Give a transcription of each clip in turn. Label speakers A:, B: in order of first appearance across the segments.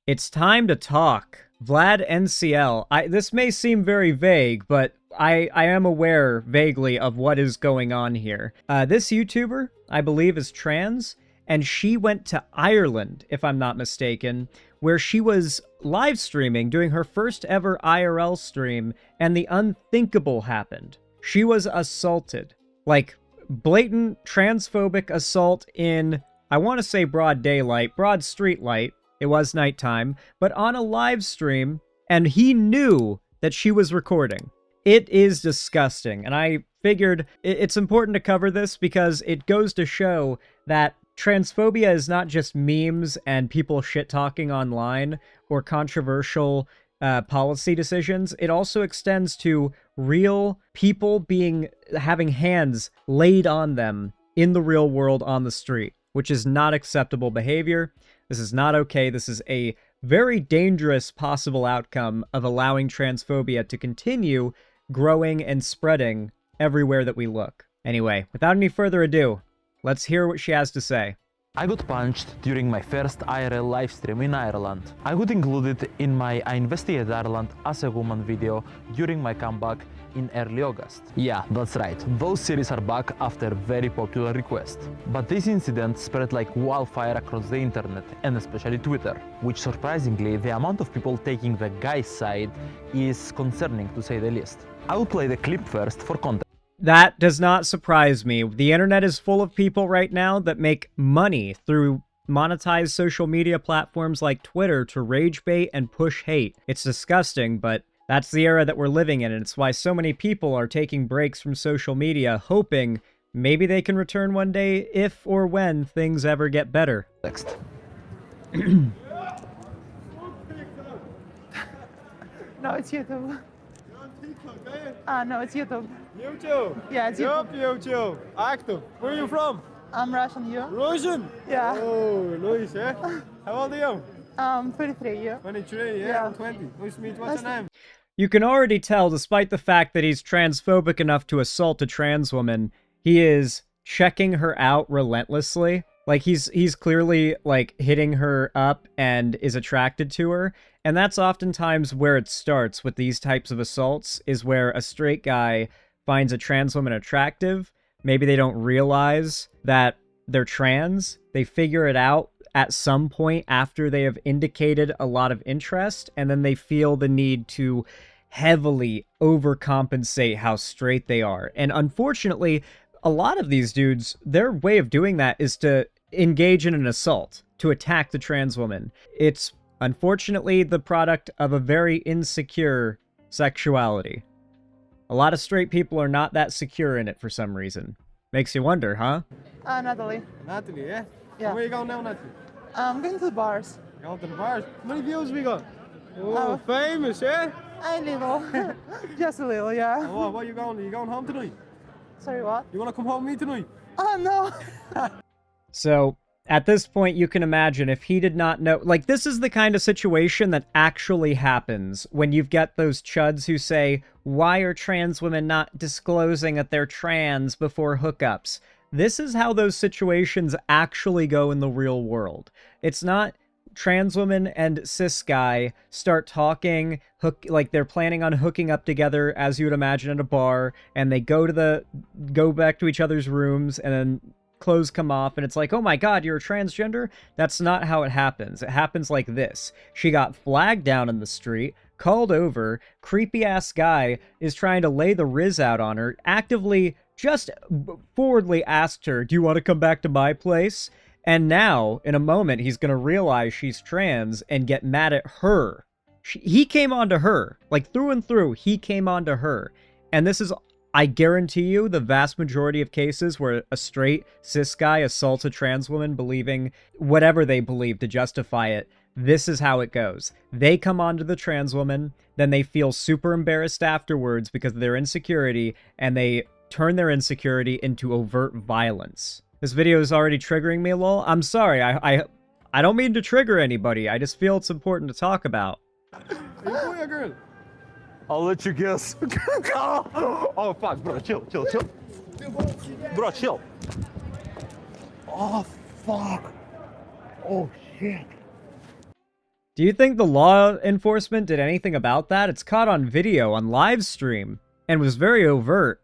A: It's time to talk. Vlad NCL. This may seem very vague, but I am aware vaguely of what is going on here. This YouTuber, I believe, is trans, and she went to Ireland, if I'm not mistaken, where she was live streaming, doing her first ever IRL stream, and the unthinkable happened. She was assaulted. Like, blatant transphobic assault in, I want to say broad daylight, broad street light. It was nighttime, but on a live stream, and he knew that she was recording. It is disgusting, and I figured it's important to cover this because it goes to show that transphobia is not just memes and people shit-talking online or controversial policy decisions. It also extends to real people having hands laid on them in the real world on the street, which is not acceptable behavior. This is not okay. This is a very dangerous possible outcome of allowing transphobia to continue growing and spreading everywhere that we look. Anyway, without any further ado, let's hear what she has to say.
B: I got punched during my first IRL livestream in Ireland. I got included in my I Investigate Ireland as a Woman video during my comeback in early August. Yeah, that's right, those series are back after very popular request. But this incident spread like wildfire across the internet, and especially Twitter, which surprisingly, the amount of people taking the guy's side is concerning, to say the least. I will play the clip first for context.
A: That does not surprise me. The internet is full of people right now that make money through monetized social media platforms like Twitter to rage bait and push hate. It's disgusting, but that's the era that we're living in, and it's why so many people are taking breaks from social media, hoping maybe they can return one day if or when things ever get better.
B: Next.
C: No, it's YouTube. No, it's YouTube.
D: YouTube?
C: Yeah, it's
D: Yup, YouTube. Active. Where are you from?
C: I'm Russian, you?
D: Russian?
C: Yeah.
D: Oh, nice, eh? How old are you?
C: 23, you?
D: 23, yeah, I'm 20. Nice to meet you. What's your name?
A: You can already tell, despite the fact that he's transphobic enough to assault a trans woman, he is checking her out relentlessly. Like, he's clearly, like, hitting her up and is attracted to her. And that's oftentimes where it starts with these types of assaults, is where a straight guy finds a trans woman attractive. Maybe they don't realize that they're trans. They figure it out at some point after they have indicated a lot of interest, and then they feel the need to heavily overcompensate how straight they are. And unfortunately, a lot of these dudes, their way of doing that is to engage in an assault, to attack the trans woman. It's unfortunately the product of a very insecure sexuality. A lot of straight people are not that secure in it for some reason. Makes you wonder, huh?
C: Natalie.
D: Natalie, yeah?
C: Yeah.
D: Where you going now, Natalie?
C: I'm going to the bars.
D: Going to the bars. How many views we got? Oh,
C: Oh.
D: famous, eh?
C: A little. Just a little, yeah.
D: Oh, what are you going? Are you going home tonight?
C: Sorry, what?
D: You want to come home with me tonight?
C: Oh, no.
A: So, at this point, you can imagine if he did not know... Like, this is the kind of situation that actually happens when you've got those chuds who say, why are trans women not disclosing that they're trans before hookups? This is how those situations actually go in the real world. It's not trans women and cis guy start talking, like they're planning on hooking up together, as you would imagine at a bar, and they go back to each other's rooms, and then clothes come off, and it's like, oh my god, you're a transgender? That's not how it happens. It happens like this. She got flagged down in the street, called over, creepy-ass guy is trying to lay the riz out on her, actively, just forwardly asked her, do you want to come back to my place? And now, in a moment, he's going to realize she's trans and get mad at her. He came on to her. Like, through and through, he came on to her. And this is, I guarantee you, the vast majority of cases where a straight cis guy assaults a trans woman believing whatever they believe to justify it, this is how it goes. They come on to the trans woman, then they feel super embarrassed afterwards because of their insecurity, and they turn their insecurity into overt violence. This video is already triggering me, lol. I'm sorry, I don't mean to trigger anybody, I just feel it's important to talk about.
D: Are you a boy or girl?
B: I'll let you guess. Oh, fuck, bro, chill. Bro, chill. Oh, fuck. Oh, shit.
A: Do you think the law enforcement did anything about that? It's caught on video, on live stream, and was very overt.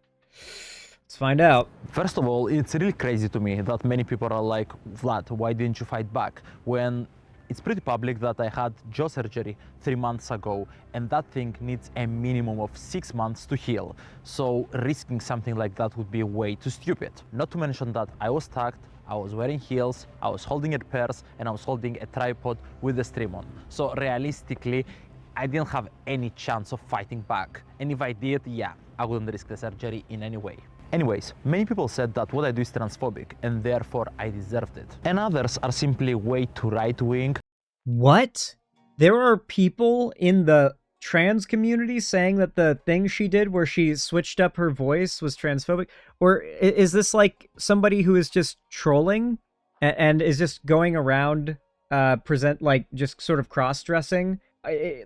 A: Let's find out.
B: First of all, it's really crazy to me that many people are like, Vlad, why didn't you fight back? When it's pretty public that I had jaw surgery 3 months ago, and that thing needs a minimum of 6 months to heal. So risking something like that would be way too stupid. Not to mention that I was tagged, I was wearing heels, I was holding a purse, and I was holding a tripod with the stream on. So realistically, I didn't have any chance of fighting back. And if I did, yeah, I wouldn't risk the surgery in any way. Anyways, many people said that what I do is transphobic, and therefore I deserved it. And others are simply way too right-wing.
A: What? There are people in the trans community saying that the thing she did where she switched up her voice was transphobic? Or is this like somebody who is just trolling and is just going around just sort of cross-dressing?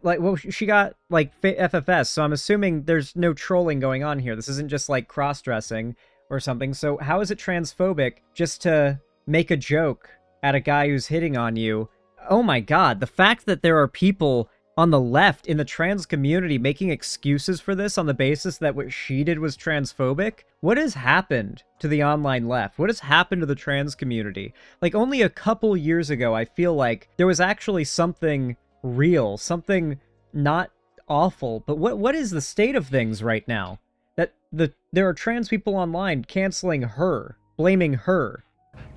A: Like, well, she got like FFS, so I'm assuming there's no trolling going on here. This isn't just like cross-dressing or something. So how is it transphobic just to make a joke at a guy who's hitting on you? Oh my god, the fact that there are people on the left in the trans community making excuses for this on the basis that what she did was transphobic? What has happened to the online left? What has happened to the trans community? Like, only a couple years ago, I feel like there was actually something real, something not awful. But what is the state of things right now? That there are trans people online canceling her, blaming her.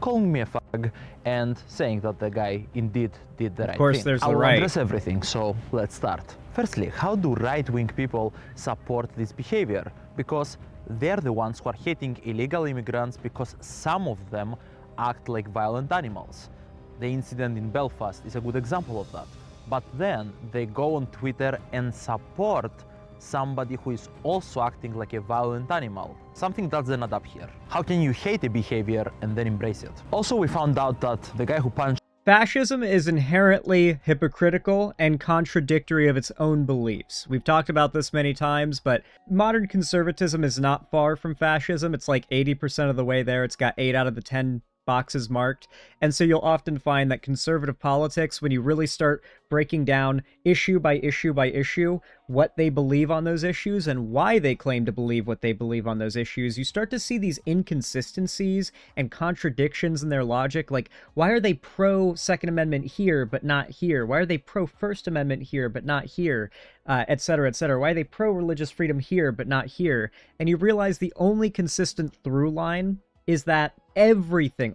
B: Calling me a fag and saying that the guy indeed did the right thing.
A: Of course, there's the
B: I will
A: right.
B: address everything, so let's start. Firstly, how do right-wing people support this behavior? Because they're the ones who are hating illegal immigrants because some of them act like violent animals. The incident in Belfast is a good example of that. But then they go on Twitter and support somebody who is also acting like a violent animal. Something doesn't add up here. How can you hate a behavior and then embrace it? Also, we found out that the guy who punched
A: Fascism is inherently hypocritical and contradictory of its own beliefs. We've talked about this many times, but modern conservatism is not far from fascism. It's like 80% of the way there. It's got 8 out of the 10 boxes marked. And so you'll often find that conservative politics, when you really start breaking down issue by issue by issue what they believe on those issues and why they claim to believe what they believe on those issues, you start to see these inconsistencies and contradictions in their logic. Like, why are they pro Second Amendment here but not here? Why are they pro First Amendment here but not here? Etc., etc. Why are they pro religious freedom here but not here? And you realize the only consistent through line is that everything,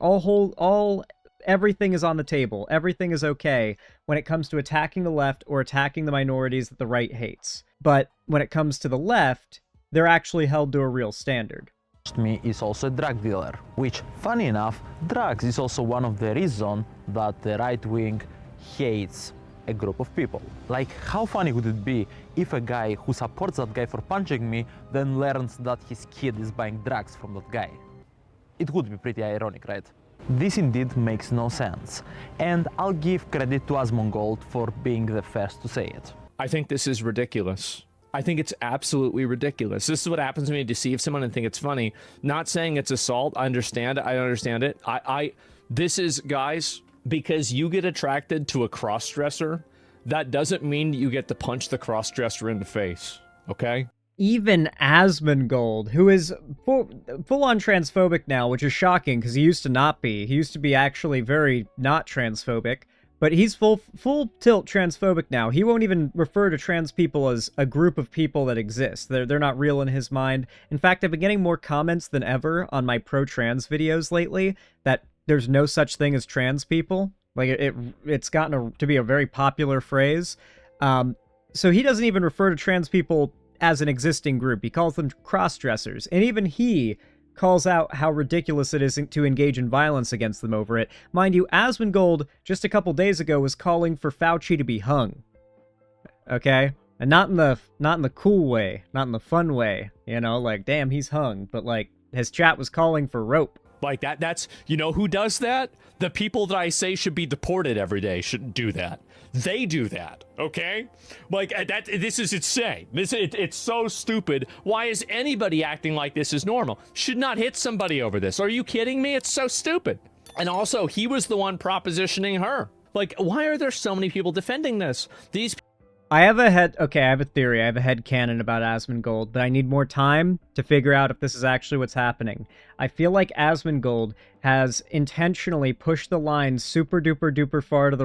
A: everything is on the table. Everything is okay when it comes to attacking the left or attacking the minorities that the right hates. But when it comes to the left, they're actually held to a real standard.
B: me is also a drug dealer, which, funny enough, drugs is also one of the reasons that the right wing hates a group of people. Like, how funny would it be if a guy who supports that guy for punching me then learns that his kid is buying drugs from that guy? It would be pretty ironic, right? This indeed makes no sense, and I'll give credit to Asmongold for being the first to say it.
E: I think this is ridiculous. I think it's absolutely ridiculous. This is what happens when you deceive someone and think it's funny. Not saying it's assault. I understand it. This is, guys, because you get attracted to a cross-dresser, that doesn't mean you get to punch the cross-dresser in the face, okay?
A: Even Asmongold, who is full-on transphobic now, which is shocking because he used to not be. He used to be actually very not transphobic, but he's full tilt transphobic now. He won't even refer to trans people as a group of people that exist. They're not real in his mind. In fact, I've been getting more comments than ever on my pro-trans videos lately that there's no such thing as trans people. Like, it's gotten to be a very popular phrase. So he doesn't even refer to trans people as an existing group. He calls them cross-dressers, and even he calls out how ridiculous it is to engage in violence against them over it. Mind you, Asmongold just a couple days ago was calling for Fauci to be hung. Okay? And not in the cool way, not in the fun way, you know, like, damn, he's hung, but like, his chat was calling for rope.
E: Like that's, you know who does that? The people that I say should be deported every day shouldn't do that. They do that, okay? Like, this is insane. It's so stupid. Why is anybody acting like this is normal? Should not hit somebody over this. Are you kidding me? It's so stupid. And also, he was the one propositioning her. Like, why are there so many people defending this? These
A: I have a theory. I have a headcanon about Asmongold, but I need more time to figure out if this is actually what's happening. I feel like Asmongold has intentionally pushed the line super duper duper far to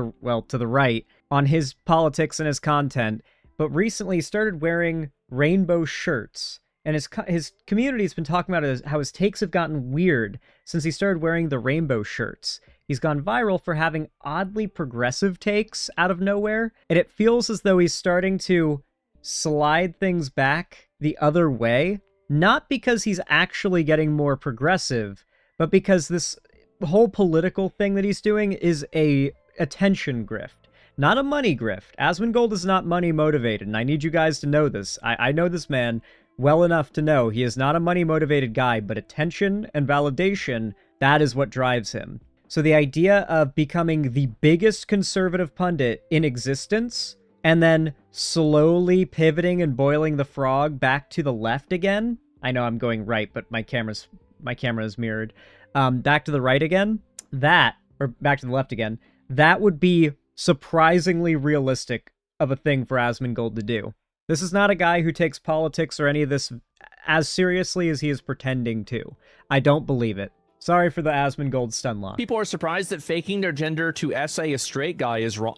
A: the right on his politics and his content, but recently started wearing rainbow shirts. And his community's been talking about how his takes have gotten weird since he started wearing the rainbow shirts. He's gone viral for having oddly progressive takes out of nowhere, and it feels as though he's starting to slide things back the other way, not because he's actually getting more progressive, but because this whole political thing that he's doing is a attention grift, not a money grift. Asmongold is not money motivated, and I need you guys to know this. I know this man well enough to know he is not a money motivated guy, but attention and validation, that is what drives him. So the idea of becoming the biggest conservative pundit in existence, and then slowly pivoting and boiling the frog back to the left again. I know I'm going right, but my camera is mirrored. Back to the right again. Or back to the left again. That would be surprisingly realistic of a thing for Asmongold to do. This is not a guy who takes politics or any of this as seriously as he is pretending to. I don't believe it. Sorry for the Asmongold stun lock.
E: people are surprised that faking their gender to essay a straight guy is wrong.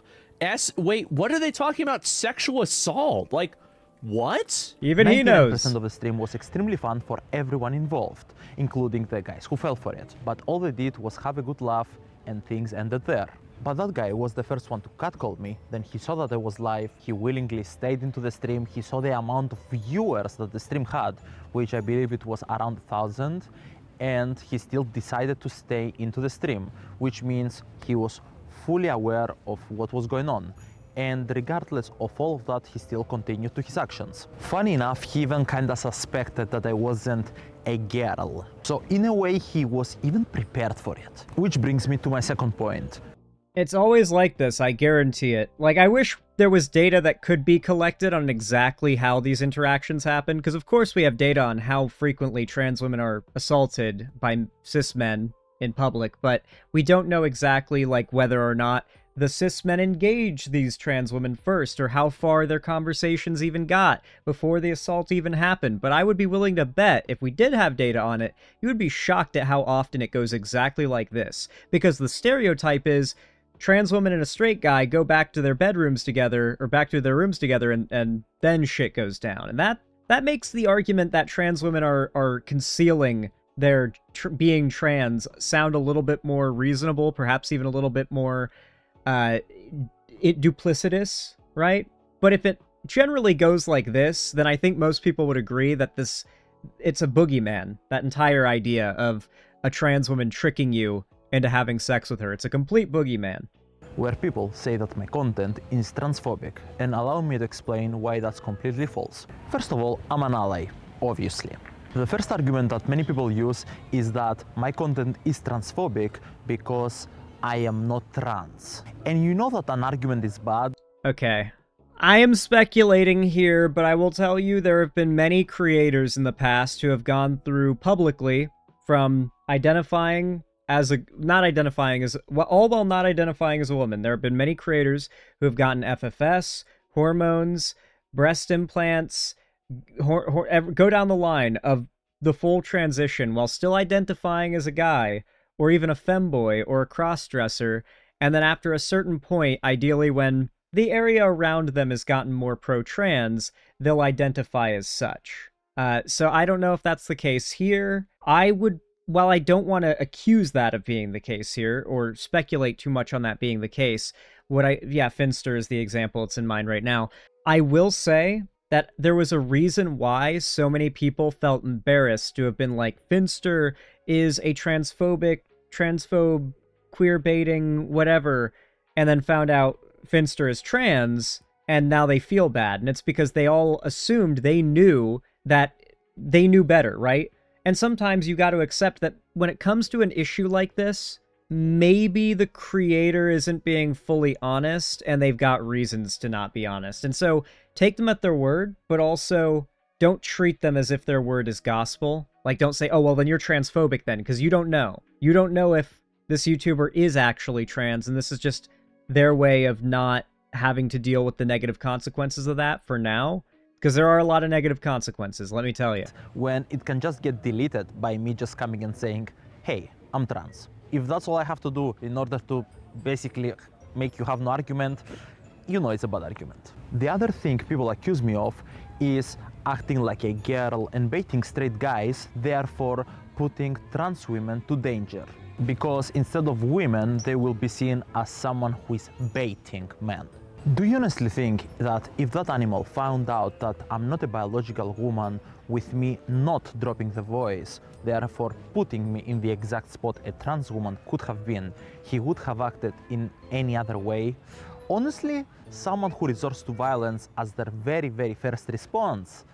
E: Wait, what are they talking about? Sexual assault? Like, what?
A: Even he knows.
B: 99% of the stream was extremely fun for everyone involved, including the guys who fell for it. But all they did was have a good laugh, and things ended there. But that guy was the first one to catcall me. Then he saw that I was live, he willingly stayed into the stream, he saw the amount of viewers that the stream had, which I believe it was around 1,000, and he still decided to stay into the stream, which means he was fully aware of what was going on. And regardless of all of that, he still continued to his actions. Funny enough, he even kinda suspected that I wasn't a girl. So in a way, he was even prepared for it. Which brings me to my second point.
A: It's always like this, I guarantee it. Like, I wish there was data that could be collected on exactly how these interactions happen, because of course we have data on how frequently trans women are assaulted by cis men in public, but we don't know exactly, like, whether or not the cis men engage these trans women first, or how far their conversations even got before the assault even happened. But I would be willing to bet, if we did have data on it, you would be shocked at how often it goes exactly like this. Because the stereotype is, trans woman and a straight guy go back to their bedrooms together, or back to their rooms together, and then shit goes down. And that makes the argument that trans women are concealing their being trans sound a little bit more reasonable, perhaps even a little bit more duplicitous, right? But if it generally goes like this, then I think most people would agree that it's a boogeyman, that entire idea of a trans woman tricking you into having sex with her. It's a complete boogeyman.
B: Where people say that my content is transphobic, and allow me to explain why that's completely false. First of all, I'm an ally, obviously. The first argument that many people use is that my content is transphobic because I am not trans. And you know that an argument is bad.
A: Okay. I am speculating here, but I will tell you there have been many creators in the past who have gone through publicly from identifying as all while not identifying as a woman. There have been many creators who have gotten FFS, hormones, breast implants, go down the line of the full transition while still identifying as a guy, or even a femboy or a crossdresser, and then after a certain point, ideally when the area around them has gotten more pro-trans, they'll identify as such. So I don't know if that's the case here. While I don't want to accuse that of being the case here, or speculate too much on that being the case, Finster is the example that's in mind right now. I will say that there was a reason why so many people felt embarrassed to have been like, Finster is a transphobe, queer baiting, whatever, and then found out Finster is trans, and now they feel bad. And it's because they all assumed they knew better, right? And sometimes you got to accept that when it comes to an issue like this, maybe the creator isn't being fully honest, and they've got reasons to not be honest. And so take them at their word, but also don't treat them as if their word is gospel. Like, don't say, oh, well, then you're transphobic then, because you don't know. You don't know if this YouTuber is actually trans, and this is just their way of not having to deal with the negative consequences of that for now. Because there are a lot of negative consequences, let me tell you.
B: When it can just get deleted by me just coming and saying, hey, I'm trans. If that's all I have to do in order to basically make you have no argument, you know it's a bad argument. The other thing people accuse me of is acting like a girl and baiting straight guys, therefore putting trans women to danger. Because instead of women, they will be seen as someone who is baiting men. Do you honestly think that if that animal found out that I'm not a biological woman, with me not dropping the voice, therefore putting me in the exact spot a trans woman could have been, he would have acted in any other way? Honestly, someone who resorts to violence as their very, very first response,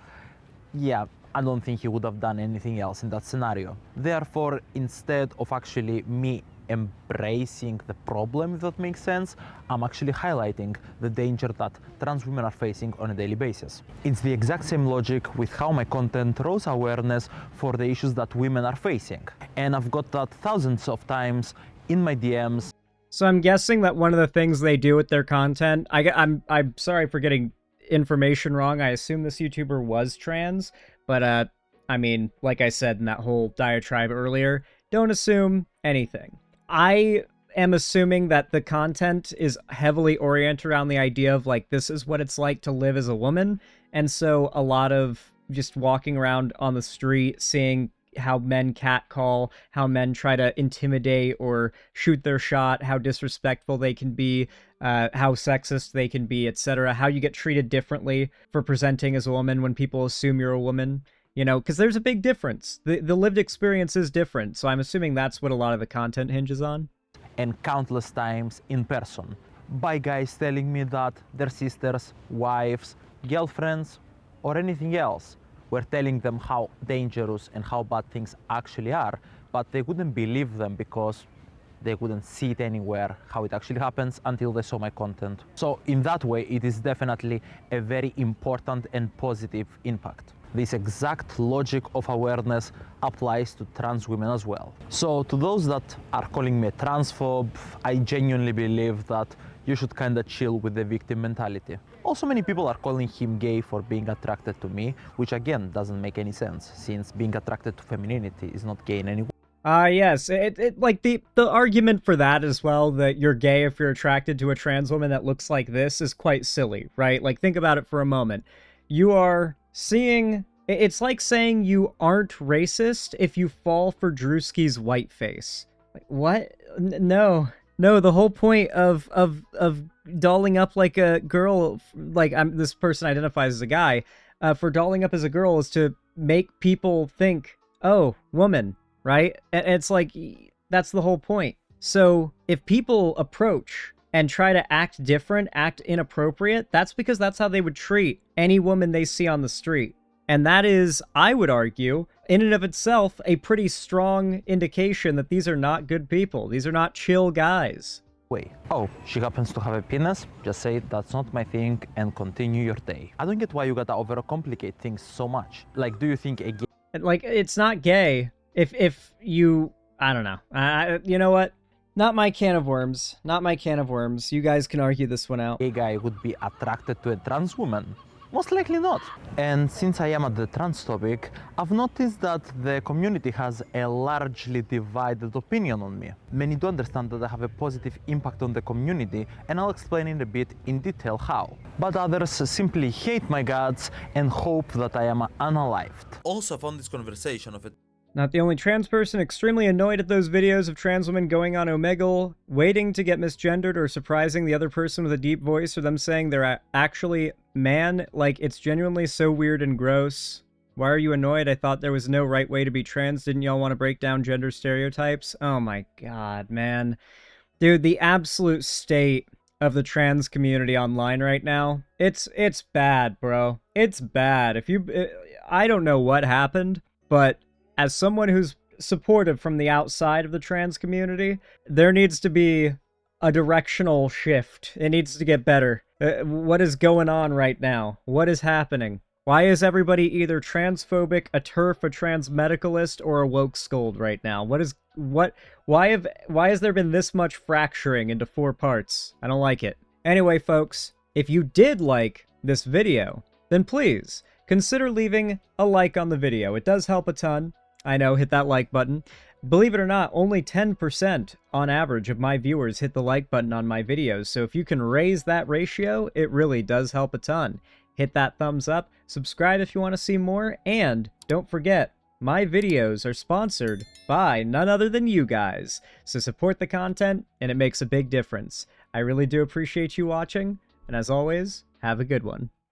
B: yeah, I don't think he would have done anything else in that scenario. Therefore, instead of actually me embracing the problem, if that makes sense, I'm actually highlighting the danger that trans women are facing on a daily basis. It's the exact same logic with how my content rose awareness for the issues that women are facing. And I've got that thousands of times in my DMs.
A: So I'm guessing that one of the things they do with their content, I'm sorry for getting information wrong. I assume this YouTuber was trans, but I mean, like I said in that whole diatribe earlier, don't assume anything. I am assuming that the content is heavily oriented around the idea of like, this is what it's like to live as a woman. And so a lot of just walking around on the street, seeing how men catcall, how men try to intimidate or shoot their shot, how disrespectful they can be, how sexist they can be, etc. How you get treated differently for presenting as a woman when people assume you're a woman. You know, because there's a big difference. The lived experience is different, so I'm assuming that's what a lot of the content hinges on.
B: And countless times in person, by guys telling me that their sisters, wives, girlfriends, or anything else were telling them how dangerous and how bad things actually are, but they wouldn't believe them because they couldn't see it anywhere how it actually happens until they saw my content. So in that way, it is definitely a very important and positive impact. This exact logic of awareness applies to trans women as well. So to those that are calling me a transphobe, I genuinely believe that you should kinda chill with the victim mentality. Also, many people are calling him gay for being attracted to me, which again doesn't make any sense, since being attracted to femininity is not gay in any way.
A: Yes, like the argument for that as well, that you're gay if you're attracted to a trans woman that looks like this, is quite silly, right? Like, think about it for a moment. You are seeing, it's like saying you aren't racist if you fall for Drewski's whiteface. Like, what? No, the whole point of dolling up like a girl, like this person identifies as a guy, for dolling up as a girl is to make people think, oh, woman, right? And it's like, that's the whole point. So if people approach and try to act different, act inappropriate, that's because that's how they would treat any woman they see on the street. And that is, I would argue, in and of itself, a pretty strong indication that these are not good people. These are not chill guys.
B: Wait, oh, she happens to have a penis? Just say that's not my thing and continue your day. I don't get why you gotta overcomplicate things so much. Like, do you think a gay...
A: Like, it's not gay if you... I don't know. You know what? Not my can of worms. Not my can of worms. You guys can argue this one out.
B: A guy would be attracted to a trans woman? Most likely not. And since I am at the trans topic, I've noticed that the community has a largely divided opinion on me. Many do understand that I have a positive impact on the community, and I'll explain in a bit in detail how. But others simply hate my guts and hope that I am unalived.
F: Also found this conversation of it.
A: Not the only trans person extremely annoyed at those videos of trans women going on Omegle, waiting to get misgendered or surprising the other person with a deep voice or them saying they're actually man. Like, it's genuinely so weird and gross. Why are you annoyed? I thought there was no right way to be trans. Didn't y'all want to break down gender stereotypes? Oh my god, man. Dude, the absolute state of the trans community online right now, it's bad, bro. It's bad. I don't know what happened, but as someone who's supportive from the outside of the trans community, there needs to be a directional shift. It needs to get better. What is going on right now? What is happening? Why is everybody either transphobic, a TERF, a trans medicalist, or a woke scold right now? What why has there been this much fracturing into 4 parts? I don't like it. Anyway, folks, if you did like this video, then please consider leaving a like on the video. It does help a ton. I know, hit that like button. Believe it or not, only 10% on average of my viewers hit the like button on my videos, so if you can raise that ratio, it really does help a ton. Hit that thumbs up, subscribe if you want to see more, and don't forget, my videos are sponsored by none other than you guys, so support the content, and it makes a big difference. I really do appreciate you watching, and as always, have a good one.